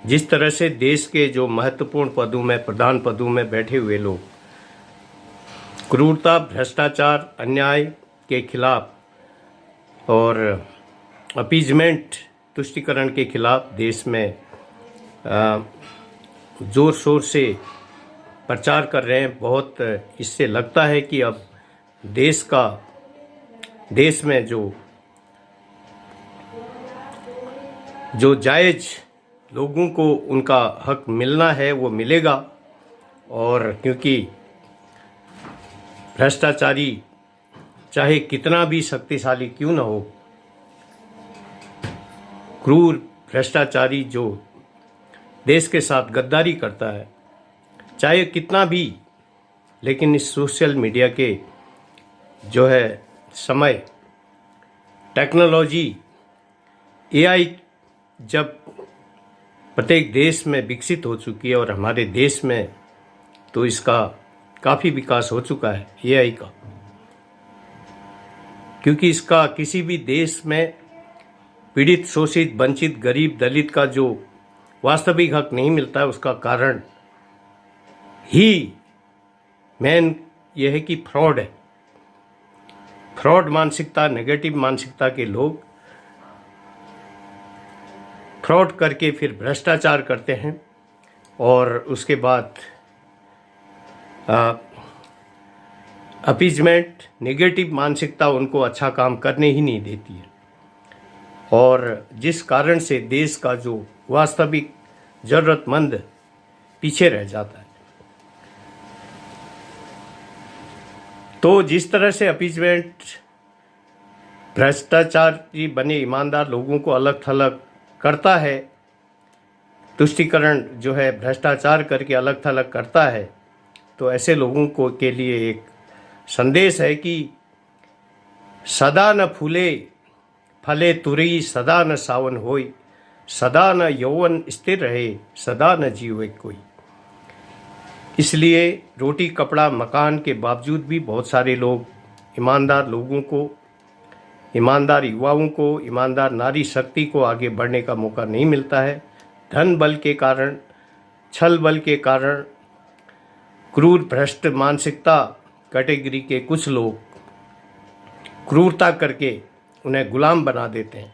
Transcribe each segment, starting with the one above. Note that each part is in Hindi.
जिस तरह से देश के जो महत्वपूर्ण पदों में, प्रधान पदों में बैठे हुए लोग क्रूरता, भ्रष्टाचार, अन्याय के खिलाफ और अपीजमेंट, तुष्टीकरण के खिलाफ देश में ज़ोर शोर से प्रचार कर रहे हैं। बहुत इससे लगता है कि अब देश में जो जायज़ लोगों को उनका हक मिलना है वो मिलेगा। और क्योंकि भ्रष्टाचारी चाहे कितना भी शक्तिशाली क्यों न हो, क्रूर भ्रष्टाचारी जो देश के साथ गद्दारी करता है, चाहे कितना भी, लेकिन इस सोशल मीडिया के जो है समय, टेक्नोलॉजी, एआई जब प्रत्येक देश में विकसित हो चुकी है और हमारे देश में तो इसका काफ़ी विकास हो चुका है एआई का, क्योंकि इसका किसी भी देश में पीड़ित, शोषित, वंचित, गरीब, दलित का जो वास्तविक हक नहीं मिलता है, उसका कारण ही मेन यह है कि फ्रॉड है। फ्रॉड मानसिकता, नेगेटिव मानसिकता के लोग फ्रॉड करके फिर भ्रष्टाचार करते हैं और उसके बाद अपीजमेंट, नेगेटिव मानसिकता उनको अच्छा काम करने ही नहीं देती है, और जिस कारण से देश का जो वास्तविक ज़रूरतमंद पीछे रह जाता है। तो जिस तरह से अपीजमेंट, भ्रष्टाचारी बने ईमानदार लोगों को अलग थलग करता है, तुष्टीकरण जो है भ्रष्टाचार करके अलग थलग करता है, तो ऐसे लोगों को के लिए एक संदेश है कि सदा न फूले फले तुरई, सदा न सावन होई, सदा न यौवन स्थिर रहे, सदा न जीवे कोई। इसलिए रोटी, कपड़ा, मकान के बावजूद भी बहुत सारे लोग ईमानदार लोगों को, ईमानदार युवाओं को, ईमानदार नारी शक्ति को आगे बढ़ने का मौका नहीं मिलता है। धन बल के कारण, छल बल के कारण, क्रूर भ्रष्ट मानसिकता कैटेगरी के कुछ लोग क्रूरता करके उन्हें गुलाम बना देते हैं।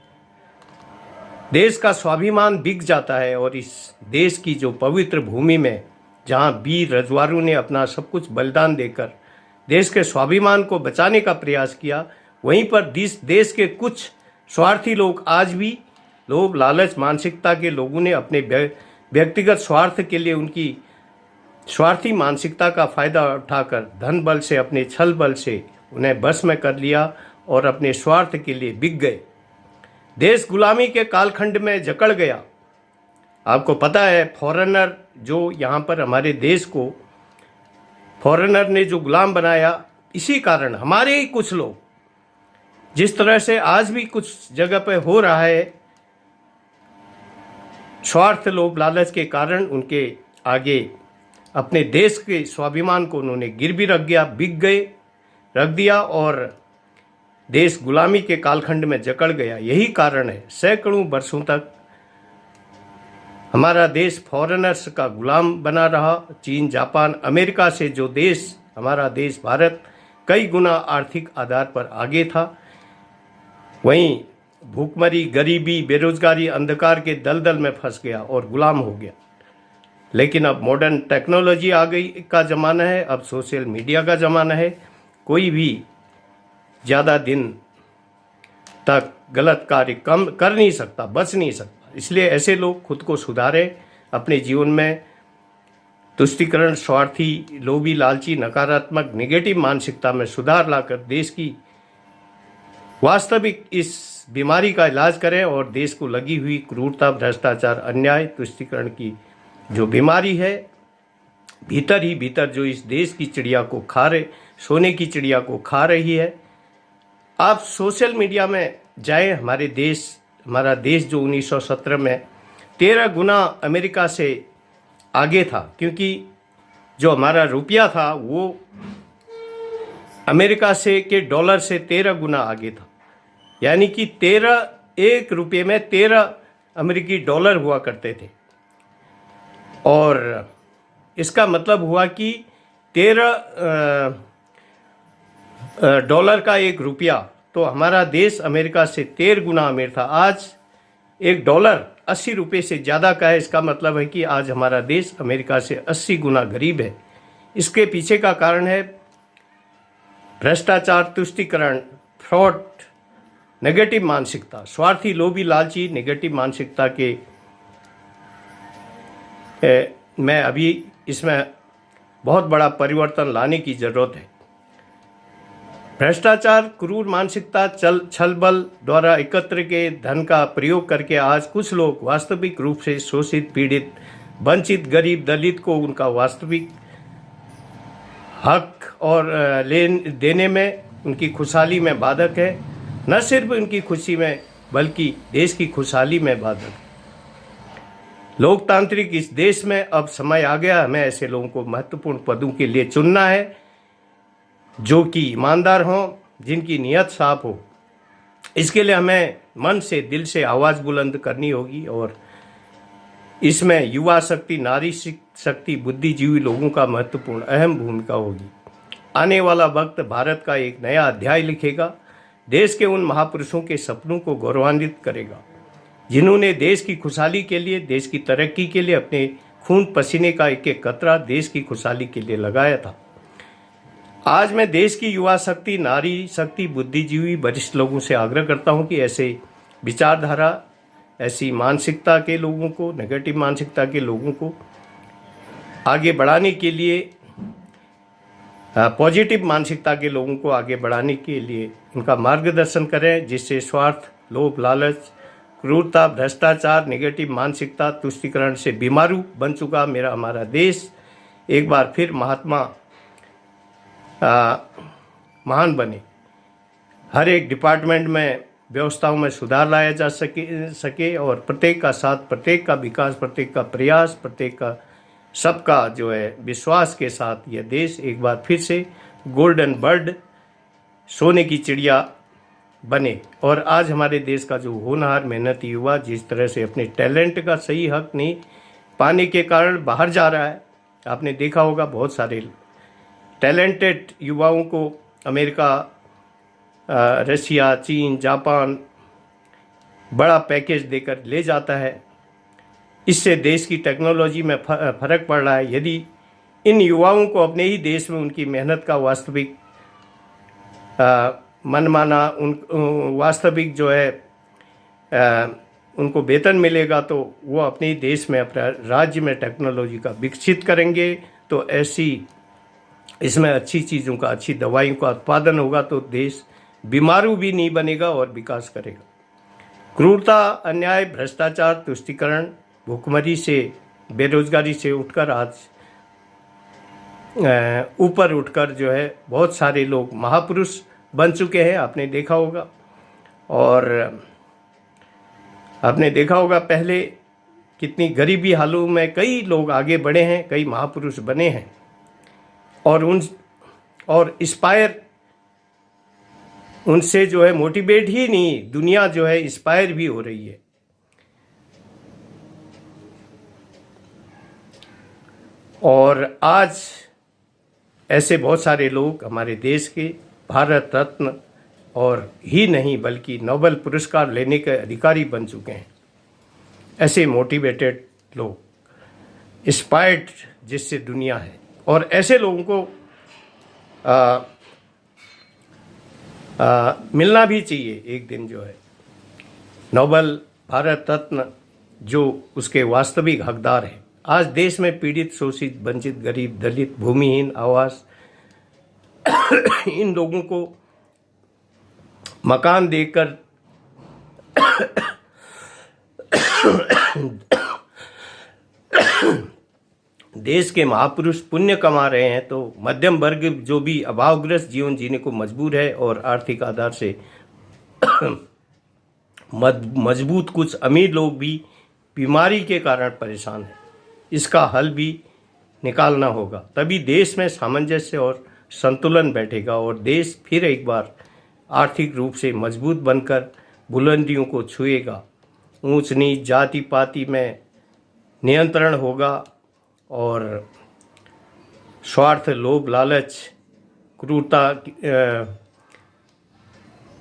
देश का स्वाभिमान बिक जाता है और इस देश की जो पवित्र भूमि में जहां वीर रजवाड़ों ने अपना सब कुछ बलिदान देकर देश के स्वाभिमान को बचाने का प्रयास किया, वहीं पर देश के कुछ स्वार्थी लोग, आज भी लोभ लालच मानसिकता के लोगों ने अपने व्यक्तिगत स्वार्थ के लिए उनकी स्वार्थी मानसिकता का फ़ायदा उठाकर धन बल से, अपने छल बल से उन्हें बस में कर लिया और अपने स्वार्थ के लिए बिक गए। देश गुलामी के कालखंड में जकड़ गया। आपको पता है, फॉरेनर जो यहाँ पर हमारे देश को, फॉरेनर ने जो गुलाम बनाया, इसी कारण हमारे ही कुछ लोग, जिस तरह से आज भी कुछ जगह पे हो रहा है, स्वार्थ, लोभ लालच के कारण उनके आगे अपने देश के स्वाभिमान को उन्होंने गिरवी रख दिया और देश गुलामी के कालखंड में जकड़ गया। यही कारण है सैकड़ों वर्षों तक हमारा देश फॉरेनर्स का गुलाम बना रहा। चीन, जापान, अमेरिका से जो देश, हमारा देश भारत कई गुना आर्थिक आधार पर आगे था, वहीं भूखमरी, गरीबी, बेरोजगारी, अंधकार के दलदल में फंस गया और गुलाम हो गया। लेकिन अब मॉडर्न टेक्नोलॉजी आ गई का ज़माना है, अब सोशल मीडिया का ज़माना है। कोई भी ज़्यादा दिन तक गलत कार्य कम कर नहीं सकता, बच नहीं सकता। इसलिए ऐसे लोग खुद को सुधारें, अपने जीवन में तुष्टीकरण, स्वार्थी, लोभी, लालची, नकारात्मक, नेगेटिव मानसिकता में सुधार लाकर देश की वास्तविक इस बीमारी का इलाज करें और देश को लगी हुई क्रूरता, भ्रष्टाचार, अन्याय, तुष्टीकरण की जो बीमारी है, भीतर ही भीतर जो इस देश की चिड़िया को सोने की चिड़िया को खा रही है। आप सोशल मीडिया में जाएं, हमारा देश जो 1917 में 13 गुना अमेरिका से आगे था, क्योंकि जो हमारा रुपया था वो अमेरिका से के डॉलर से 13 गुना आगे था। यानी कि 13 एक रुपये में 13 अमेरिकी डॉलर हुआ करते थे। और इसका मतलब हुआ कि 13 डॉलर का एक रुपया, तो हमारा देश अमेरिका से 13 गुना अमीर था। आज एक डॉलर 80 रुपये से ज़्यादा का है। इसका मतलब है कि आज हमारा देश अमेरिका से 80 गुना गरीब है। इसके पीछे का कारण है भ्रष्टाचार, तुष्टीकरण, फ्रॉड, नेगेटिव मानसिकता, स्वार्थी, लोभी, लालची, नेगेटिव मानसिकता के मैं अभी इसमें बहुत बड़ा परिवर्तन लाने की ज़रूरत है। भ्रष्टाचार, क्रूर मानसिकता, छल बल द्वारा एकत्र के धन का प्रयोग करके आज कुछ लोग वास्तविक रूप से शोषित, पीड़ित, वंचित, गरीब, दलित को उनका वास्तविक हक और लेन देने में, उनकी खुशहाली में बाधक है। न सिर्फ उनकी खुशी में बल्कि देश की खुशहाली में बाधक। लोकतांत्रिक इस देश में अब समय आ गया, हमें ऐसे लोगों को महत्वपूर्ण पदों के लिए चुनना है जो कि ईमानदार हों, जिनकी नीयत साफ हो। इसके लिए हमें मन से, दिल से आवाज़ बुलंद करनी होगी और इसमें युवा शक्ति, नारी शक्ति, बुद्धिजीवी लोगों का महत्वपूर्ण अहम भूमिका होगी। आने वाला वक्त भारत का एक नया अध्याय लिखेगा, देश के उन महापुरुषों के सपनों को गौरवान्वित करेगा जिन्होंने देश की खुशहाली के लिए, देश की तरक्की के लिए अपने खून पसीने का एक एक कतरा देश की खुशहाली के लिए लगाया था। आज मैं देश की युवा शक्ति, नारी शक्ति, बुद्धिजीवी वरिष्ठ लोगों से आग्रह करता हूं कि ऐसे विचारधारा, ऐसी मानसिकता के लोगों को, नेगेटिव मानसिकता के लोगों को आगे बढ़ाने के लिए, पॉजिटिव मानसिकता के लोगों को आगे बढ़ाने के लिए उनका मार्गदर्शन करें, जिससे स्वार्थ, लोभ, लालच, क्रूरता, भ्रष्टाचार, नेगेटिव मानसिकता, तुष्टीकरण से बीमारू बन चुका हमारा देश एक बार फिर महान बने। हर एक डिपार्टमेंट में व्यवस्थाओं में सुधार लाया जा सके और प्रत्येक का साथ, प्रत्येक का विकास, प्रत्येक का प्रयास, प्रत्येक का सबका जो है विश्वास के साथ यह देश एक बार फिर से गोल्डन बर्ड, सोने की चिड़िया बने। और आज हमारे देश का जो होनहार, मेहनती युवा जिस तरह से अपने टैलेंट का सही हक नहीं पाने के कारण बाहर जा रहा है, आपने देखा होगा बहुत सारे टैलेंटेड युवाओं को अमेरिका, रशिया, चीन, जापान बड़ा पैकेज देकर ले जाता है। इससे देश की टेक्नोलॉजी में फर्क पड़ रहा है। यदि इन युवाओं को अपने ही देश में उनकी मेहनत का वास्तविक मनमाना, वास्तविक जो है उनको वेतन मिलेगा तो वो अपने ही देश में, अपने राज्य में टेक्नोलॉजी का विकसित करेंगे। तो ऐसी इसमें अच्छी चीज़ों का, अच्छी दवाइयों का उत्पादन होगा तो देश बीमारू भी नहीं बनेगा और विकास करेगा। क्रूरता, अन्याय, भ्रष्टाचार, तुष्टीकरण, भूखमरी से, बेरोजगारी से उठकर आज ऊपर उठकर जो है बहुत सारे लोग महापुरुष बन चुके हैं, आपने देखा होगा। और आपने देखा होगा पहले कितनी गरीबी हालों में कई लोग आगे बढ़े हैं, कई महापुरुष बने हैं और इंस्पायर उनसे जो है मोटिवेट ही नहीं, दुनिया जो है इंस्पायर भी हो रही है। और आज ऐसे बहुत सारे लोग हमारे देश के भारत रत्न और ही नहीं बल्कि नोबेल पुरस्कार लेने के अधिकारी बन चुके हैं। ऐसे मोटिवेटेड लोग, इंस्पायर्ड जिससे दुनिया है, और ऐसे लोगों को मिलना भी चाहिए एक दिन जो है नोबेल, भारत रत्न, जो उसके वास्तविक हकदार हैं। आज देश में पीड़ित, शोषित, वंचित, गरीब, दलित, भूमिहीन, आवास इन लोगों को मकान देकर देश के महापुरुष पुण्य कमा रहे हैं, तो मध्यम वर्ग जो भी अभावग्रस्त जीवन जीने को मजबूर है और आर्थिक आधार से मजबूत कुछ अमीर लोग भी बीमारी के कारण परेशान हैं। इसका हल भी निकालना होगा, तभी देश में सामंजस्य और संतुलन बैठेगा और देश फिर एक बार आर्थिक रूप से मजबूत बनकर बुलंदियों को छुएगा। ऊंच नीच, जाति पाति में नियंत्रण होगा और स्वार्थ, लोभ, लालच, क्रूरता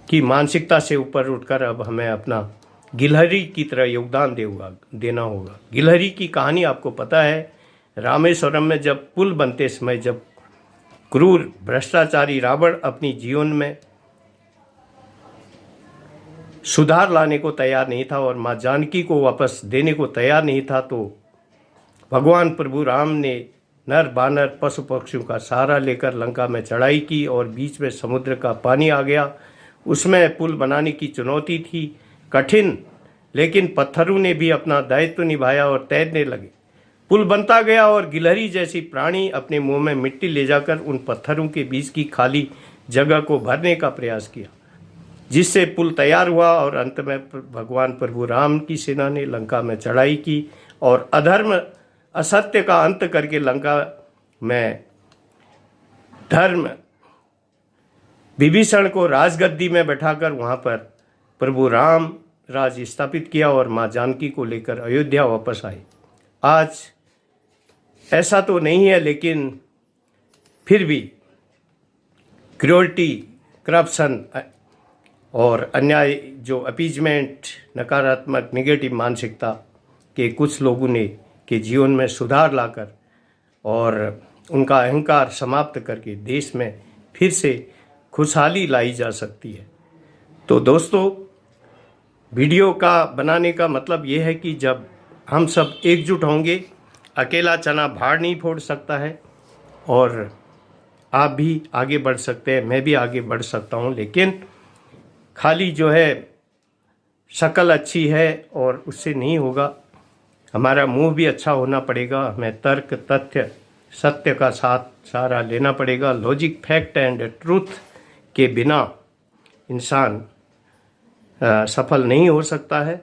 की मानसिकता से ऊपर उठकर अब हमें अपना गिलहरी की तरह योगदान देना होगा। गिलहरी की कहानी आपको पता है। रामेश्वरम में जब पुल बनते समय जब क्रूर भ्रष्टाचारी रावण अपनी जीवन में सुधार लाने को तैयार नहीं था और माँ जानकी को वापस देने को तैयार नहीं था, तो भगवान प्रभु राम ने नर बानर पशु पक्षियों का सहारा लेकर लंका में चढ़ाई की और बीच में समुद्र का पानी आ गया। उसमें पुल बनाने की चुनौती थी, कठिन, लेकिन पत्थरों ने भी अपना दायित्व निभाया और तैरने लगे। पुल बनता गया और गिलहरी जैसी प्राणी अपने मुंह में मिट्टी ले जाकर उन पत्थरों के बीच की खाली जगह को भरने का प्रयास किया, जिससे पुल तैयार हुआ और अंत में भगवान प्रभु राम की सेना ने लंका में चढ़ाई की और अधर्म असत्य का अंत करके लंका में धर्म विभीषण को राजगद्दी में बैठाकर वहाँ पर प्रभु राम राज स्थापित किया और माँ जानकी को लेकर अयोध्या वापस आए। आज ऐसा तो नहीं है, लेकिन फिर भी क्रूरटी, करप्शन और अन्याय, जो अपीजमेंट, नकारात्मक नेगेटिव मानसिकता के कुछ लोगों ने के जीवन में सुधार लाकर और उनका अहंकार समाप्त करके देश में फिर से खुशहाली लाई जा सकती है। तो दोस्तों, वीडियो का बनाने का मतलब ये है कि जब हम सब एकजुट होंगे, अकेला चना भाड़ नहीं फोड़ सकता है और आप भी आगे बढ़ सकते हैं, मैं भी आगे बढ़ सकता हूँ, लेकिन खाली जो है शक्ल अच्छी है और उससे नहीं होगा। हमारा मुंह भी अच्छा होना पड़ेगा, हमें तर्क, तथ्य, सत्य का सहारा लेना पड़ेगा। लॉजिक, फैक्ट एंड ट्रूथ के बिना इंसान सफल नहीं हो सकता है,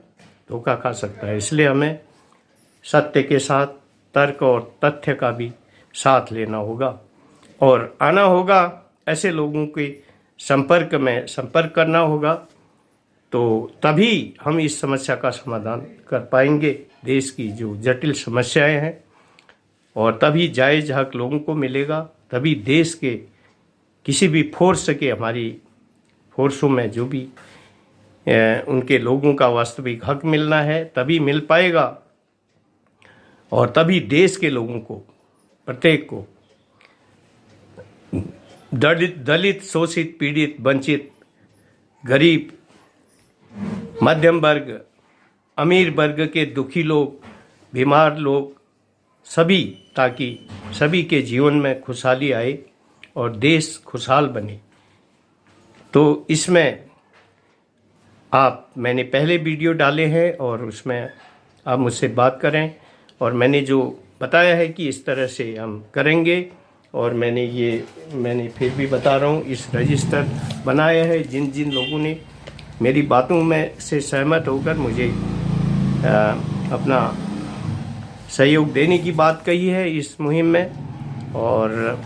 धोखा खा सकता है। इसलिए हमें सत्य के साथ तर्क और तथ्य का भी साथ लेना होगा और आना होगा, ऐसे लोगों के संपर्क करना होगा, तो तभी हम इस समस्या का समाधान कर पाएंगे, देश की जो जटिल समस्याएं हैं, और तभी जायज़ हक लोगों को मिलेगा, तभी देश के किसी भी फोर्स के, हमारी फोर्सों में जो भी उनके लोगों का वास्तविक हक मिलना है तभी मिल पाएगा, और तभी देश के लोगों को, प्रत्येक को, दलित, शोषित, पीड़ित, वंचित, गरीब, मध्यम वर्ग, अमीर वर्ग के दुखी लोग, बीमार लोग, सभी, ताकि सभी के जीवन में खुशहाली आए और देश खुशहाल बने। तो इसमें मैंने पहले वीडियो डाले हैं और उसमें आप मुझसे बात करें, और मैंने जो बताया है कि इस तरह से हम करेंगे, और मैंने फिर भी बता रहा हूँ, इस रजिस्टर बनाया है। जिन जिन लोगों ने मेरी बातों में से सहमत होकर मुझे अपना सहयोग देने की बात कही है इस मुहिम में, और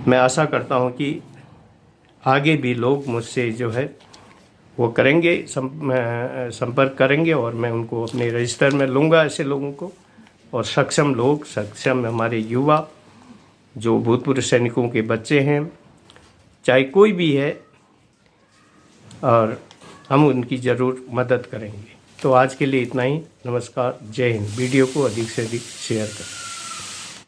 मैं आशा करता हूँ कि आगे भी लोग मुझसे जो है वो करेंगे, संपर्क करेंगे, और मैं उनको अपने रजिस्टर में लूँगा, ऐसे लोगों को। और सक्षम हमारे युवा, जो भूतपूर्व सैनिकों के बच्चे हैं, चाहे कोई भी है, और हम उनकी ज़रूर मदद करेंगे। तो आज के लिए इतना ही। नमस्कार, जय हिंद। वीडियो को अधिक से अधिक शेयर करें।